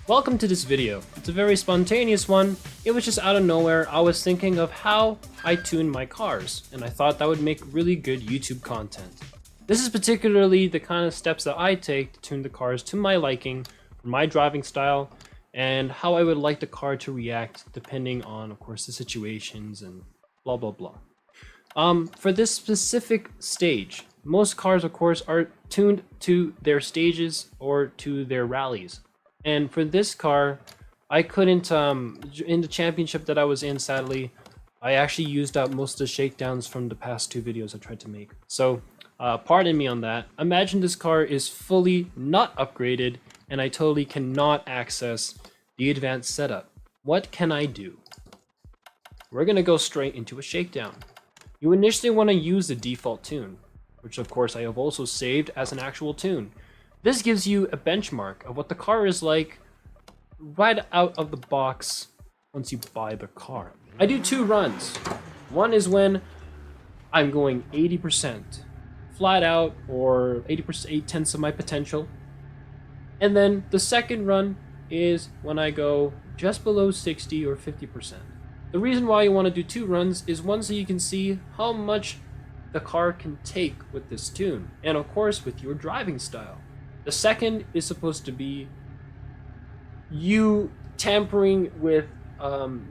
Welcome to this video. It's a very spontaneous one. It was just out of nowhere. I was thinking of how I tune my cars, and I thought that would make really good YouTube content. This is particularly the kind of steps that I take to tune the cars to my liking, for my driving style, and how I would like the car to react depending on, of course, the situations and blah blah blah. For this specific stage, most cars, of course, are tuned to their stages or to their rallies. And for this car, I couldn't, in the championship that I was in, sadly, I actually used up most of the shakedowns from the past two videos I tried to make. So, pardon me on that. Imagine this car is fully not upgraded, and I totally cannot access the advanced setup. What can I do? We're gonna go straight into a shakedown. You initially want to use the default tune, which of course I have also saved as an actual tune. This gives you a benchmark of what the car is like right out of the box once you buy the car. I do two runs. One is when I'm going 80% flat out, or 80%, 8/10 of my potential. And then the second run is when I go just below 60 or 50%. The reason why you want to do two runs is one, so you can see how much the car can take with this tune, and of course with your driving style. The second is supposed to be you tampering with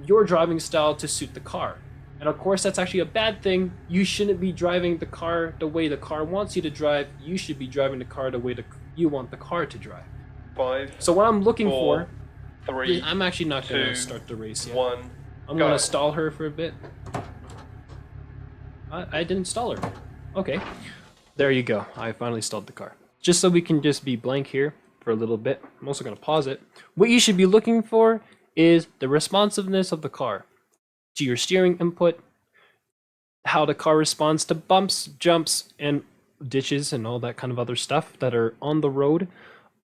your driving style to suit the car. And of course that's actually a bad thing. You shouldn't be driving the car the way the car wants you to drive. You should be driving the car the way you want the car to drive. 5. So what I'm looking 4, for, 3. I'm actually not going to 2, start the race yet. 1. I'm Go. going to stall her for a bit. I didn't stall her. Okay. There you go. I finally stalled the car. Just so we can just be blank here for a little bit. I'm also going to pause it. What you should be looking for is the responsiveness of the car to your steering input, how the car responds to bumps, jumps, and ditches and all that kind of other stuff that are on the road.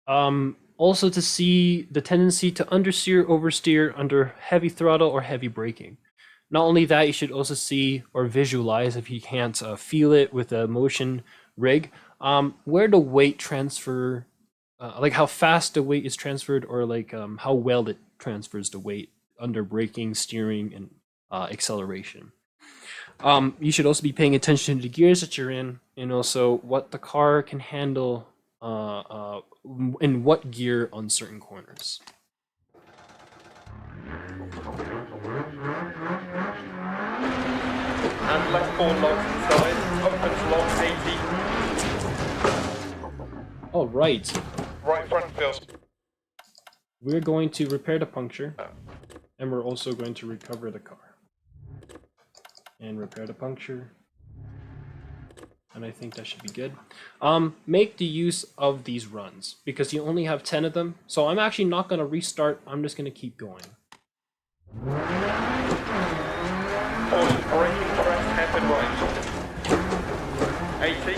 Also to see the tendency to understeer, oversteer under heavy throttle or heavy braking. Not only that, you should also see or visualize, if you can't feel it with a motion rig, where the weight transfer, like how fast the weight is transferred, or like how well it transfers the weight under braking, steering, and acceleration. You should also be paying attention to the gears that you're in, and also what the car can handle in what gear on certain corners. And left 4 logs inside. Opens log 80. All right. Right front feels. We're going to repair the puncture, and we're also going to recover the car. And repair the puncture. And I think that should be good. Make the use of these runs, because you only have 10 of them. So I'm actually not going to restart. I'm just going to keep going. Caution, braking crest, hairpin right. 80.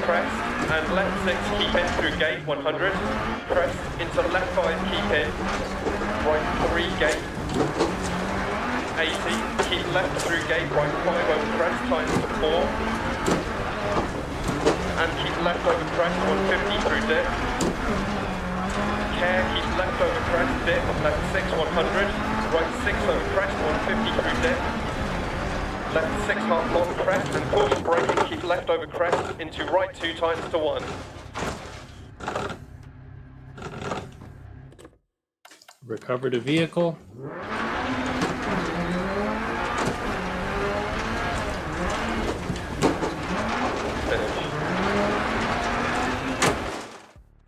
Crest and left 6, keep in through gate 100. Crest into left 5, keep in. Right 3, gate. 80. Keep left through gate, right 5 over crest, times to 4. And keep left over crest, 150 through dip. Care, keep left over crest, dip, left 6, 100. Right 6 over crest, 150 through dip. Left 6 half long crest, and caution braking, keep left over crest, into right 2 times to 1. Recover the vehicle.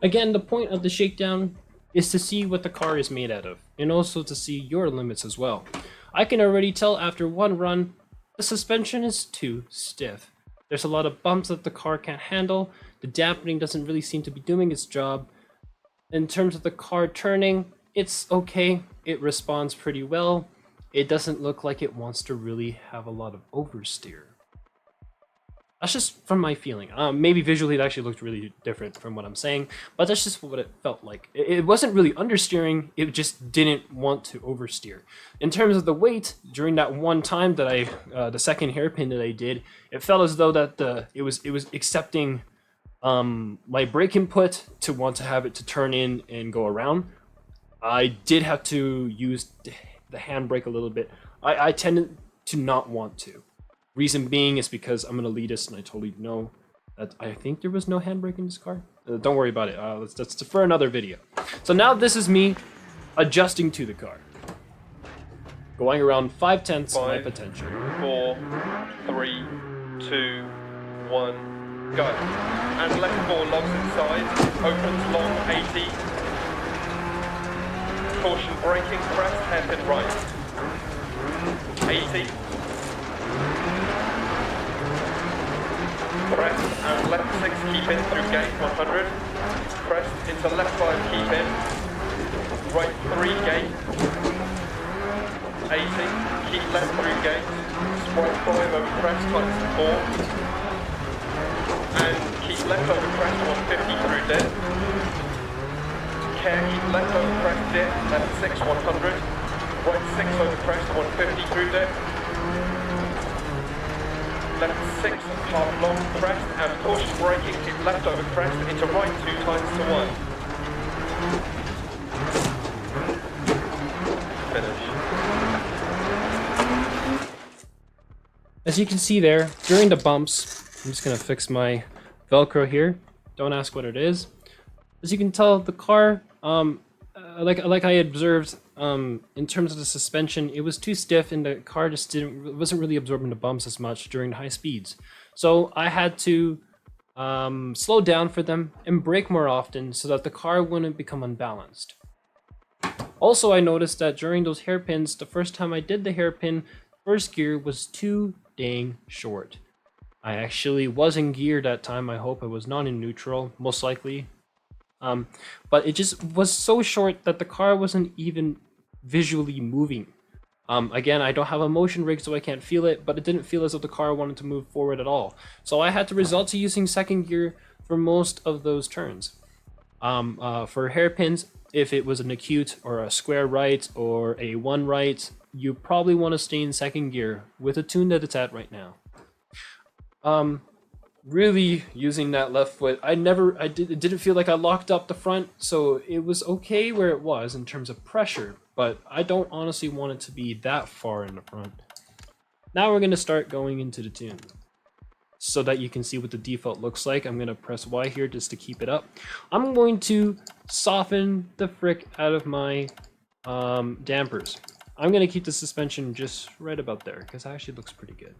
Again, the point of the shakedown is to see what the car is made out of, and also to see your limits as well. I can already tell after one run, the suspension is too stiff. There's a lot of bumps that the car can't handle. The dampening doesn't really seem to be doing its job. In terms of the car turning, it's okay. It responds pretty well. It doesn't look like it wants to really have a lot of oversteer. That's just from my feeling. Maybe visually it actually looked really different from what I'm saying, but that's just what it felt like. It wasn't really understeering, it just didn't want to oversteer. In terms of the weight, during that one time that the second hairpin that I did, it felt as though that it was accepting my brake input to want to have it to turn in and go around, I did have to use the handbrake a little bit. I tended to not want to. Reason being is because I'm an elitist and I totally know that I think there was no handbrake in this car. Don't worry about it. That's for another video. So now this is me adjusting to the car. Going around 5/10 my potential. 4, 3, 2, 1, go. And left 4 logs inside, opens long 80. Caution braking, crest, hairpin right. 80. Crest and left 6 keep in through gate 100. Crest into left 5 keep in. Right 3 gate. 80. Keep left through gate. Right 5 over crest times 4. And keep left over crest 150 through dip. Care, keep left over crest dip, left 6 100. Right 6 over crest 150 through dip. Left 6 half long crest and caution braking, keep left over crest into right 2 times to 1. Finish. As you can see there, during the bumps, I'm just gonna fix my Velcro here. Don't ask what it is. As you can tell, the car, like I observed, in terms of the suspension, it was too stiff, and the car just wasn't really absorbing the bumps as much during high speeds. So I had to slow down for them and brake more often so that the car wouldn't become unbalanced. Also, I noticed that during those hairpins, the first time I did the hairpin, first gear was too dang short. I actually was in gear that time. I hope I was not in neutral, most likely. But it just was so short that the car wasn't even visually moving. Again, I don't have a motion rig, so I can't feel it, but it didn't feel as though the car wanted to move forward at all. So I had to resort to using second gear for most of those turns. For hairpins, if it was an acute or a square right or a 1 right, you probably want to stay in second gear with the tune that it's at right now. Really using that left foot, it didn't feel like I locked up the front, so it was okay where it was in terms of pressure, but I don't honestly want it to be that far in the front. Now we're going to start going into the tune. So that you can see what the default looks like, I'm going to press Y here just to keep it up. I'm going to soften the frick out of my dampers. I'm going to keep the suspension just right about there because it actually looks pretty good.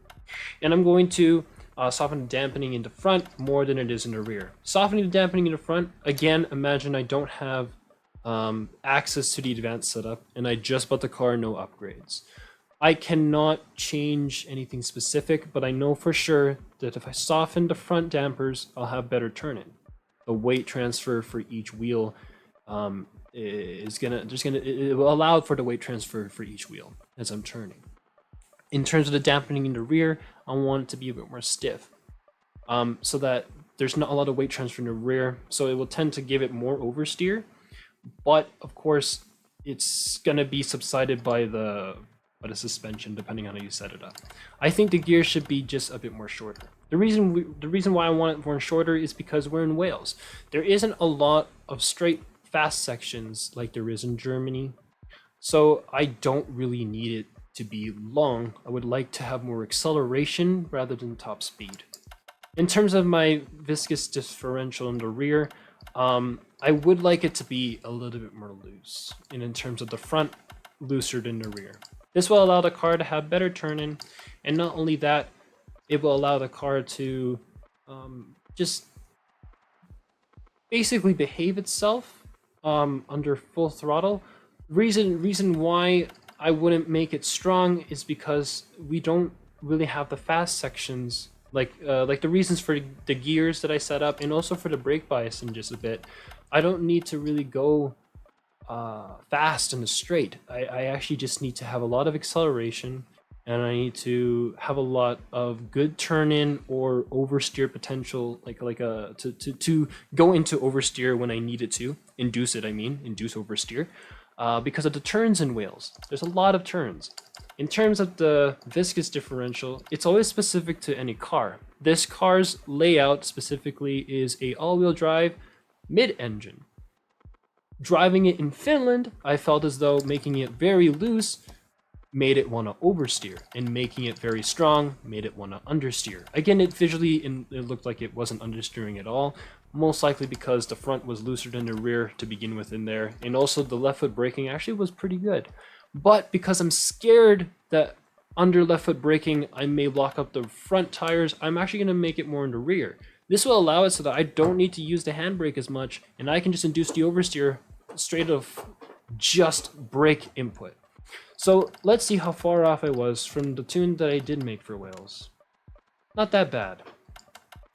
And I'm going to soften the dampening in the front more than it is in the rear. Softening the dampening in the front, again, imagine I don't have access to the advanced setup and I just bought the car, no upgrades. I cannot change anything specific, but I know for sure that if I soften the front dampers, I'll have better turn-in. The weight transfer for each wheel it will allow for the weight transfer for each wheel as I'm turning. In terms of the dampening in the rear, I want it to be a bit more stiff, so that there's not a lot of weight transfer in the rear, so it will tend to give it more oversteer. But of course, it's gonna be subsided by the suspension, depending on how you set it up. I think the gear should be just a bit more shorter. The reason why I want it more shorter is because we're in Wales. There isn't a lot of straight fast sections like there is in Germany, so I don't really need it to be long. I would like to have more acceleration rather than top speed. In terms of my viscous differential in the rear, I would like it to be a little bit more loose, and in terms of the front, looser than the rear. This will allow the car to have better turn-in, and not only that, it will allow the car to just basically behave itself under full throttle. Reason why I wouldn't make it strong is because we don't really have the fast sections, like the reasons for the gears that I set up, and also for the brake bias in just a bit. I don't need to really go fast and straight. I actually just need to have a lot of acceleration, and I need to have a lot of good turn-in or oversteer potential, to go into oversteer when I need it to induce it. Induce oversteer, because of the turns in Wales. There's a lot of turns. In terms of the viscous differential, it's always specific to any car. This car's layout specifically is a all-wheel drive mid-engine. Driving it in Finland, I felt as though making it very loose made it want to oversteer, and making it very strong made it want to understeer. Again, it looked like it wasn't understeering at all, most likely because the front was looser than the rear to begin with in there, and also the left foot braking actually was pretty good. But because I'm scared that under left foot braking I may lock up the front tires, I'm actually going to make it more in the rear. This will allow it so that I don't need to use the handbrake as much, and I can just induce the oversteer straight off just brake input. So let's see how far off I was from the tune that I did make for Wales. Not that bad.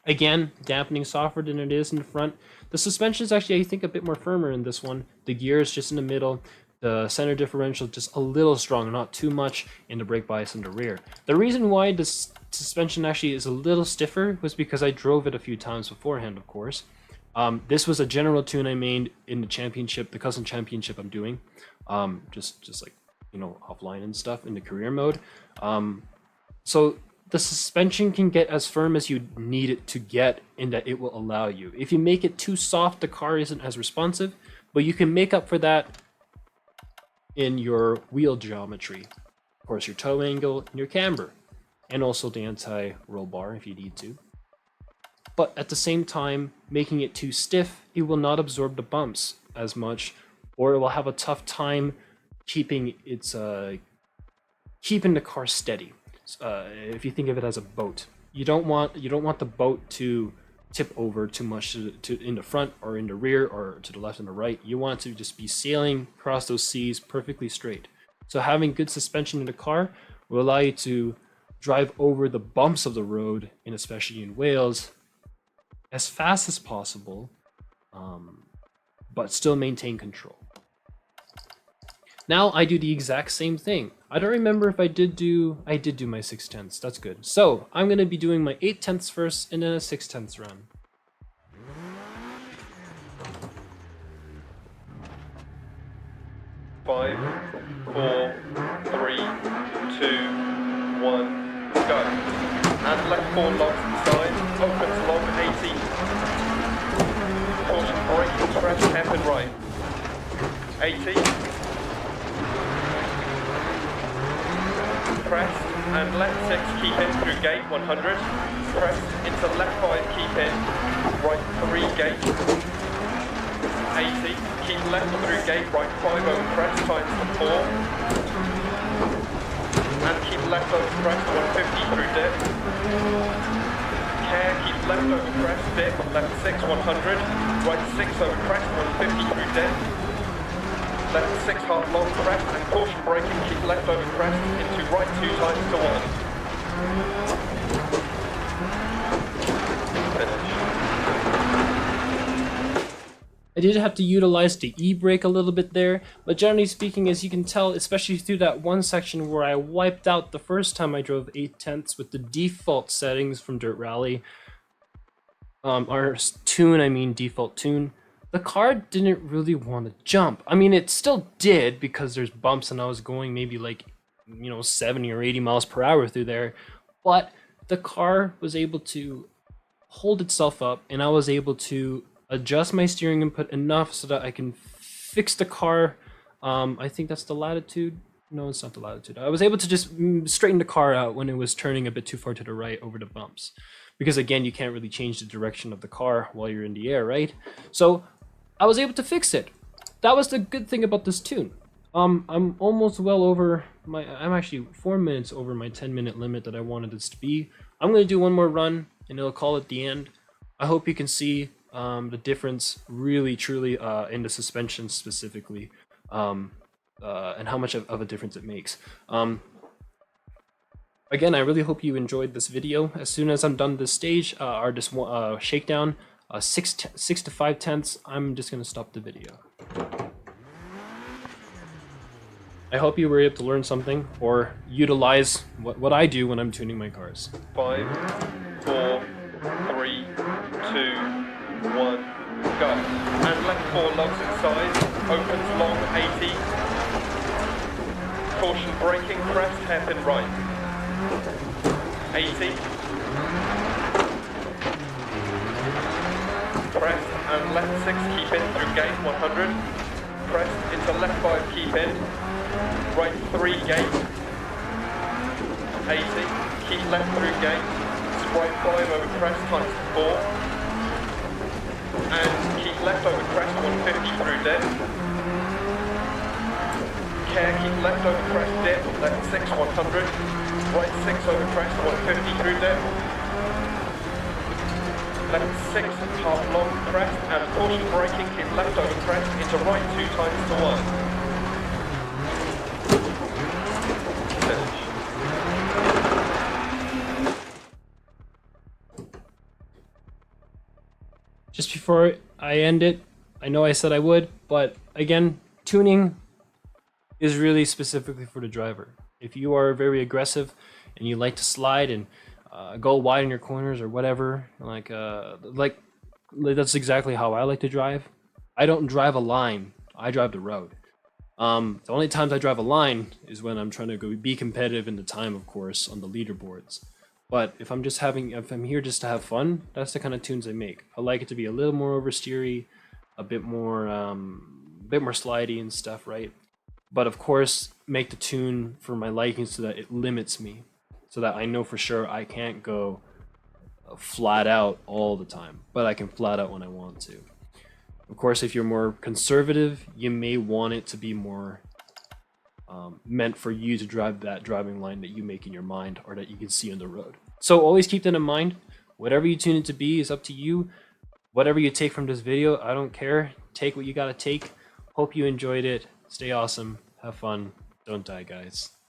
Again, dampening softer than it is in the front. The suspension is actually, I think, a bit more firmer in this one. The gear is just in the middle. The center differential just a little strong, not too much, and the brake bias in the rear. The reason why the suspension actually is a little stiffer was because I drove it a few times beforehand, of course. This was a general tune I made in the championship, the custom championship I'm doing. Just like, you know, offline and stuff in the career mode. So the suspension can get as firm as you need it to get, in that it will allow you. If you make it too soft, the car isn't as responsive, but you can make up for that in your wheel geometry. Of course, your toe angle and your camber, and also the anti-roll bar if you need to. But at the same time, making it too stiff, it will not absorb the bumps as much, or it will have a tough time keeping its keeping the car steady. If you think of it as a boat, you don't want the boat to tip over too much to in the front or in the rear or to the left and the right. You want it to just be sailing across those seas perfectly straight. So having good suspension in the car will allow you to drive over the bumps of the road, and especially in Wales, as fast as possible, but still maintain control. Now I do the exact same thing. I don't remember if I did do my 6/10. That's good. So I'm gonna be doing my 8/10 first, and then a 6/10 run. Five, four, three, two, one, go. And left 4 logs inside, opens log 80. Caution braking, press hairpin right. 80. Press and left 6, keep in through gate 100. Press into left 5, keep in, right 3 gate. 80, keep left through gate, right 5 over press, times to 4. And keep left over press, 150 through dip. Care, keep left over press, dip, left 6, 100. Right 6 over press, 150 through dip. Left 6 hard long crest and caution braking, keep left over crest into right 2 times to 1. Finish. I did have to utilize the e-brake a little bit there, but generally speaking, as you can tell, especially through that one section where I wiped out the first time I drove 8/10 with the default settings from Dirt Rally, or tune, I mean default tune, the car didn't really want to jump. I mean, it still did because there's bumps and I was going maybe like, 70 or 80 miles per hour through there. But the car was able to hold itself up, and I was able to adjust my steering input enough so that I can fix the car. I think that's the latitude. No, it's not the latitude. I was able to just straighten the car out when it was turning a bit too far to the right over the bumps. Because again, you can't really change the direction of the car while you're in the air, right? So I was able to fix it. That was the good thing about this tune. I'm almost well over I'm actually 4 minutes over my 10-minute limit that I wanted this to be. I'm going to do one more run, and it'll call it the end. I hope you can see the difference really, truly, in the suspension specifically, and how much of a difference it makes. Again, I really hope you enjoyed this video. As soon as I'm done this stage, or this shakedown, 6 to 5/10, I'm just going to stop the video. I hope you were able to learn something or utilize what I do when I'm tuning my cars. 5, 4, 3, 2, 1, go. And left 4 logs inside, opens long 80. Caution braking, crest, hairpin right. 80. left 6, keep in through gate 100. Crest into left 5, keep in. Right 3, gate 80. Keep left through gate. Right 5 over crest times 4. And keep left over crest 150 through dip. Care, keep left over crest dip, left 6 100. Right 6 over crest 150 through dip. Left 6 half long crest and caution braking, keep left over crest into right 2 times to 1. Finish. Just before I end it, I know I said I would, but again, tuning is really specifically for the driver. If you are very aggressive and you like to slide and go wide in your corners or whatever, like that's exactly how I like to drive. I don't drive a line, I drive the road. The only times I drive a line is when I'm trying to go be competitive in the time, of course, on the leaderboards. But if I'm here just to have fun, that's the kind of tunes I make. I like it to be a little more oversteery, a bit more slidey and stuff, right? But of course, make the tune for my liking so that it limits me, so that I know for sure I can't go flat out all the time, but I can flat out when I want to. Of course, if you're more conservative, you may want it to be more meant for you to drive that driving line that you make in your mind or that you can see on the road. So always keep that in mind. Whatever you tune it to be is up to you. Whatever you take from this video, I don't care. Take what you gotta take. Hope you enjoyed it. Stay awesome. Have fun. Don't die, guys.